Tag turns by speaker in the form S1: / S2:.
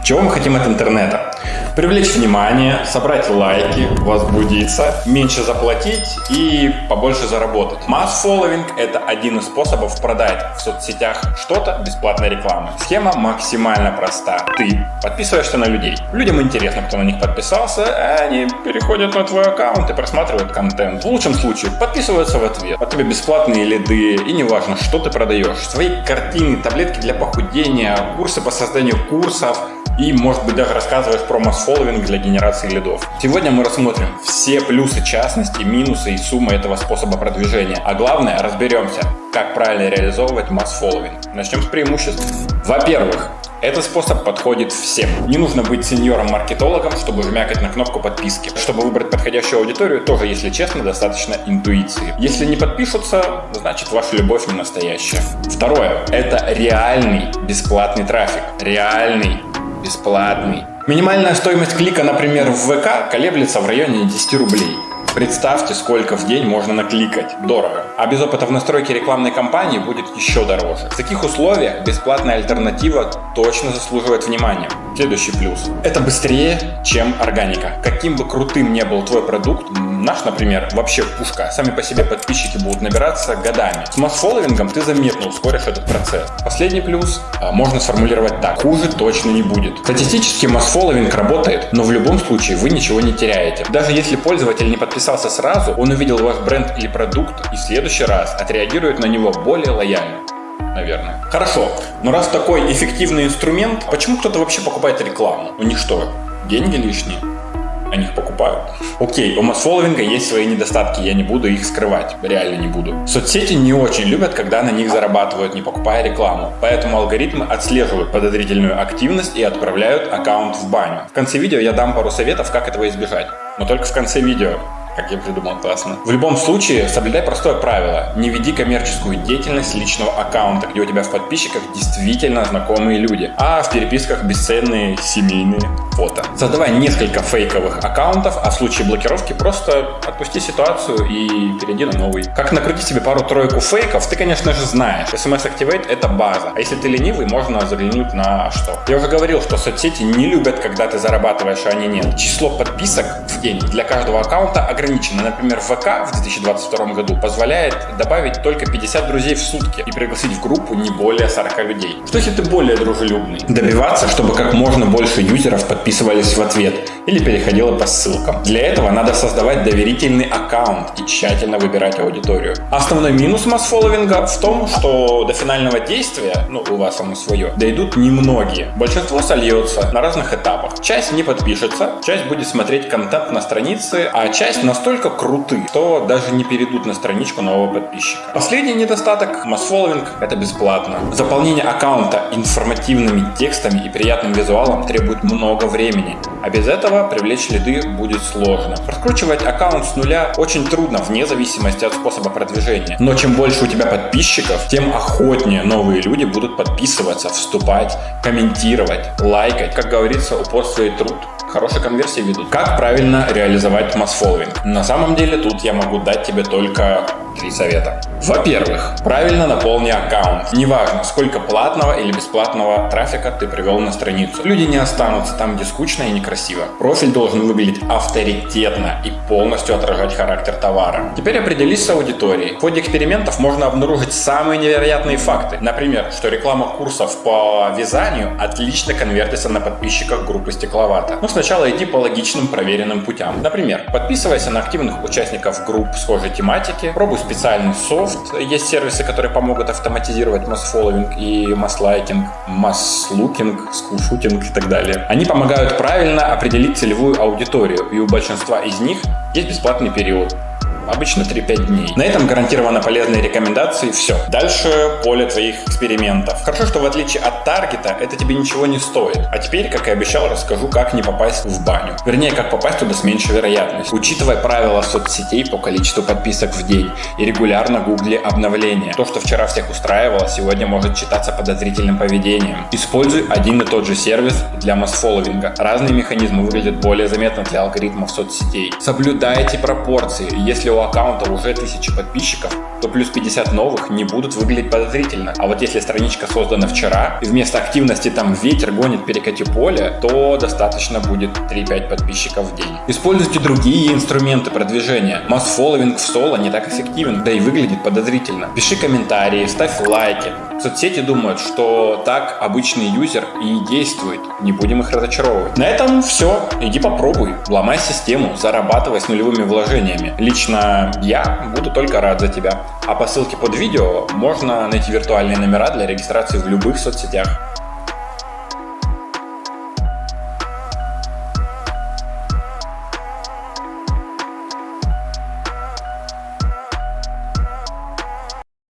S1: Чего мы хотим от интернета? Привлечь внимание, собрать лайки, возбудиться, меньше заплатить и побольше заработать. Масс-фолловинг – это один из способов продать в соцсетях что-то бесплатной рекламы. Схема максимально проста. Ты подписываешься на людей. Людям интересно, кто на них подписался, а они переходят на твой аккаунт и просматривают контент. В лучшем случае подписываются в ответ. От тебя бесплатные лиды, и неважно, что ты продаешь. Свои картины, таблетки для похудения, курсы по созданию курсов. И, может быть, даже рассказываешь про масс-фолловинг для генерации лидов. Сегодня мы рассмотрим все плюсы, частности, минусы и суммы этого способа продвижения. А главное, разберемся, как правильно реализовывать масс-фолловинг. Начнем с преимуществ. Во-первых, этот способ подходит всем. Не нужно быть сеньором-маркетологом, чтобы жмякать на кнопку подписки. Чтобы выбрать подходящую аудиторию, тоже, если честно, достаточно интуиции. Если не подпишутся, значит ваша любовь не настоящая. Второе. Это реальный бесплатный трафик. Реальный бесплатный. Минимальная стоимость клика, например, в ВК колеблется в районе 10 рублей. Представьте, сколько в день можно накликать. Дорого. А без опыта в настройке рекламной кампании будет еще дороже. В таких условиях бесплатная альтернатива точно заслуживает внимания. Следующий плюс. Это быстрее, чем органика. Каким бы крутым ни был твой продукт, наш, например, вообще пушка. Сами по себе подписчики будут набираться годами. С масс-фолловингом ты заметно ускоришь этот процесс. Последний плюс можно сформулировать так. Хуже точно не будет. Статистически масс-фолловинг работает, но в любом случае вы ничего не теряете. Даже если пользователь не подписался сразу, он увидел ваш бренд или продукт и в следующий раз отреагирует на него более лояльно. Наверное. Хорошо, но раз такой эффективный инструмент, почему кто-то вообще покупает рекламу? У них что, деньги лишние? Они их покупают. Окей, у масс-фолловинга есть свои недостатки, я не буду их скрывать, реально не буду. Соцсети не очень любят, когда на них зарабатывают, не покупая рекламу, поэтому алгоритмы отслеживают подозрительную активность и отправляют аккаунт в баню. В конце видео я дам пару советов, как этого избежать, но только в конце видео. Как я придумал, классно. В любом случае, соблюдай простое правило. Не веди коммерческую деятельность личного аккаунта, где у тебя в подписчиках действительно знакомые люди, а в переписках бесценные семейные фото. Создавай несколько фейковых аккаунтов, а в случае блокировки просто отпусти ситуацию и перейди на новый. Как накрутить себе пару-тройку фейков, ты, конечно же, знаешь. SMS Activate — это база. А если ты ленивый, можно заглянуть на что. Я уже говорил, что соцсети не любят, когда ты зарабатываешь, а они нет. Число подписок в день для каждого аккаунта ограничено. Например, ВК в 2022 году позволяет добавить только 50 друзей в сутки и пригласить в группу не более 40 людей. Что если ты более дружелюбный? Добиваться, чтобы как можно больше юзеров подписывались в ответ или переходило по ссылкам. Для этого надо создавать доверительный аккаунт и тщательно выбирать аудиторию. Основной минус масс-фолловинга в том, что до финального действия, у вас само свое, дойдут немногие. Большинство сольется на разных этапах. Часть не подпишется, часть будет смотреть контент на странице, а часть настолько круты, что даже не перейдут на страничку нового подписчика. Последний недостаток – масс-фолловинг – это бесплатно. Заполнение аккаунта информативными текстами и приятным визуалом требует много времени, а без этого привлечь лиды будет сложно. Раскручивать аккаунт с нуля очень трудно, вне зависимости от способа продвижения. Но чем больше у тебя подписчиков, тем охотнее новые люди будут подписываться, вступать, комментировать, лайкать. Как говорится, упорство и труд хорошей конверсии ведут. Как правильно реализовать масс-фолловинг? На самом деле тут я могу дать тебе только 3 совета. Во-первых, правильно наполни аккаунт. Неважно, сколько платного или бесплатного трафика ты привел на страницу. Люди не останутся там, где скучно и некрасиво. Профиль должен выглядеть авторитетно и полностью отражать характер товара. Теперь определись с аудиторией. В ходе экспериментов можно обнаружить самые невероятные факты. Например, что реклама курсов по вязанию отлично конвертится на подписчиках группы Стекловата. Но сначала иди по логичным проверенным путям. Например, подписывайся на активных участников групп схожей тематики, пробуй специальный софт. Есть сервисы, которые помогут автоматизировать масс-фолловинг и масс-лайкинг, масс-лукинг, скулшутинг и так далее. Они помогают правильно определить целевую аудиторию, и у большинства из них есть бесплатный период. Обычно 3-5 дней. На этом гарантированно полезные рекомендации. Все. Дальше поле твоих экспериментов. Хорошо, что в отличие от таргета, это тебе ничего не стоит. А теперь, как и обещал, расскажу, как не попасть в баню. Вернее, как попасть туда с меньшей вероятностью. Учитывая правила соцсетей по количеству подписок в день и регулярно гугли обновления. То, что вчера всех устраивало, сегодня может считаться подозрительным поведением. Используй один и тот же сервис для масс-фолловинга. Разные механизмы выглядят более заметно для алгоритмов соцсетей. Соблюдайте пропорции. Если у аккаунта уже 1000 подписчиков, то плюс 50 новых не будут выглядеть подозрительно. А вот если страничка создана вчера, и вместо активности там ветер гонит перекати поле, то достаточно будет 3-5 подписчиков в день. Используйте другие инструменты продвижения. Масс-фолловинг в соло не так эффективен, да и выглядит подозрительно. Пиши комментарии, ставь лайки. Соцсети думают, что так обычный юзер и действует. Не будем их разочаровывать. На этом все. Иди попробуй. Ломай систему, зарабатывай с нулевыми вложениями. Лично я буду только рад за тебя. А по ссылке под видео можно найти виртуальные номера для регистрации в любых соцсетях.